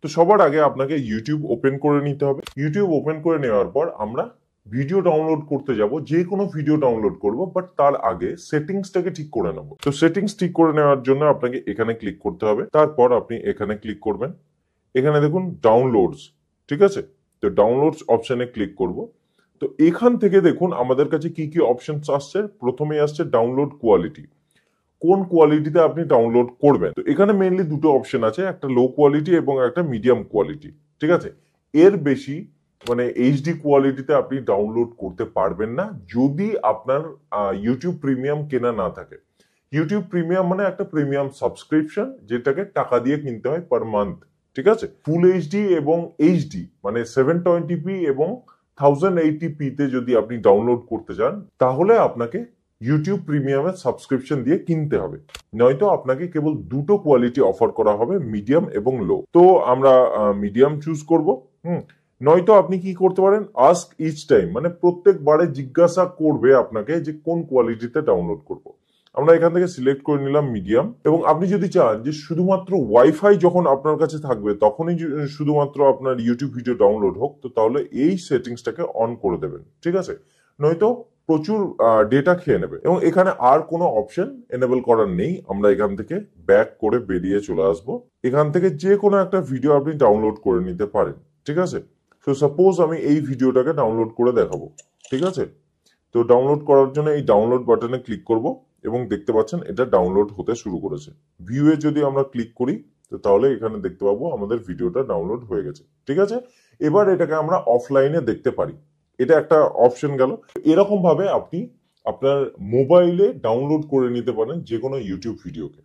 তো সবার আগে আপনাকে ইউটিউব ওপেন করে নিতে হবে। ইউটিউব ওপেন করে নেওয়ার পর আমরা ভিডিও ডাউনলোড করতে যাব, যে কোনো ভিডিও ডাউনলোড করব, বাট তার আগে সেটিংসটাকে ঠিক করে নেব। তো সেটিংস ঠিক করে নেওয়ার জন্য আপনাকে এখানে ক্লিক করতে হবে। তারপর আপনি এখানে ক্লিক করবেন, এখানে দেখুন ডাউনলোডস, ঠিক আছে। তো ডাউনলোডস অপশনে ক্লিক করব। তো এখান থেকে দেখুন আমাদের কাছে কি কি অপশনস আসছে। প্রথমেই আসছে ডাউনলোড কোয়ালিটি, কোন কোয়ালিটিতে আপনি ডাউনলোড করবেন। তো এখানে মেইনলি দুটো অপশন আছে, একটা লো কোয়ালিটি এবং একটা মিডিয়াম কোয়ালিটি, ঠিক আছে। এর বেশি মানে এইচডি কোয়ালিটিতে আপনি ডাউনলোড করতে পারবেন না যদি আপনার ইউটিউব প্রিমিয়াম কেনা না থাকে। ইউটিউব প্রিমিয়াম মানে একটা প্রিমিয়াম সাবস্ক্রিপশন, যেটাকে টাকা দিয়ে কিনতে হয় পার মান্থ, ঠিক আছে। ফুল এইচডি এবং এইচডি মানে 720p এবং 1080p তে যদি আপনি ডাউনলোড করতে চান, তাহলে আপনাকে ইউটিউব প্রিমিয়ামের সাবস্ক্রিপশন দিয়ে কিনতে হবে, নয়তো আপনাকে কেবল দুটো কোয়ালিটি অফার করা হবে, মিডিয়াম এবং লো। তো আমরা মিডিয়াম চুজ করব। নয়তো আপনি কি করতে পারেন, আস্ক ইচ টাইম মানে প্রত্যেকবারে জিজ্ঞাসা করবে আপনাকে যে কোন কোয়ালিটিতে ডাউনলোড করব। আমরা এখান থেকে সিলেক্ট করে নিলাম মিডিয়াম। এবং আপনি যদি চান যে শুধুমাত্র ওয়াইফাই যখন আপনার কাছে থাকবে তখনই শুধুমাত্র আপনার ইউটিউব ভিডিও ডাউনলোড হোক, তো তাহলে এই সেটিংসটাকে অন করে দেবেন, ঠিক আছে। নয়তো প্রচুর ডেটা খেয়ে নেবে। এবং এখানে আর কোনো অপশন এনেবল করার নেই। আমরা এখান থেকে ব্যাক করে বেরিয়ে চলে আসব। এখান থেকে যে কোনো একটা ভিডিও আপনি ডাউনলোড করে নিতে পারেন, ঠিক আছে। তো সাপোজ আমি এই ভিডিওটাকে ডাউনলোড করে দেখাবো, ঠিক আছে। তো ডাউনলোড করার জন্য এই ডাউনলোড বাটনে ক্লিক করব এবং দেখতে পাচ্ছেন এটা ডাউনলোড হতে শুরু করেছে। ভিউ এ যদি আমরা ক্লিক করি, তো তাহলে এখানে দেখতে পাবো আমাদের ভিডিওটা ডাউনলোড হয়ে গেছে, ঠিক আছে। এবার এটাকে আমরা অফলাইনে দেখতে পারি, এটা একটা অপশন গেল। এরকম ভাবে আপনি আপনার মোবাইলে ডাউনলোড করে নিতে পারেন যে কোনো ইউটিউব ভিডিওকে।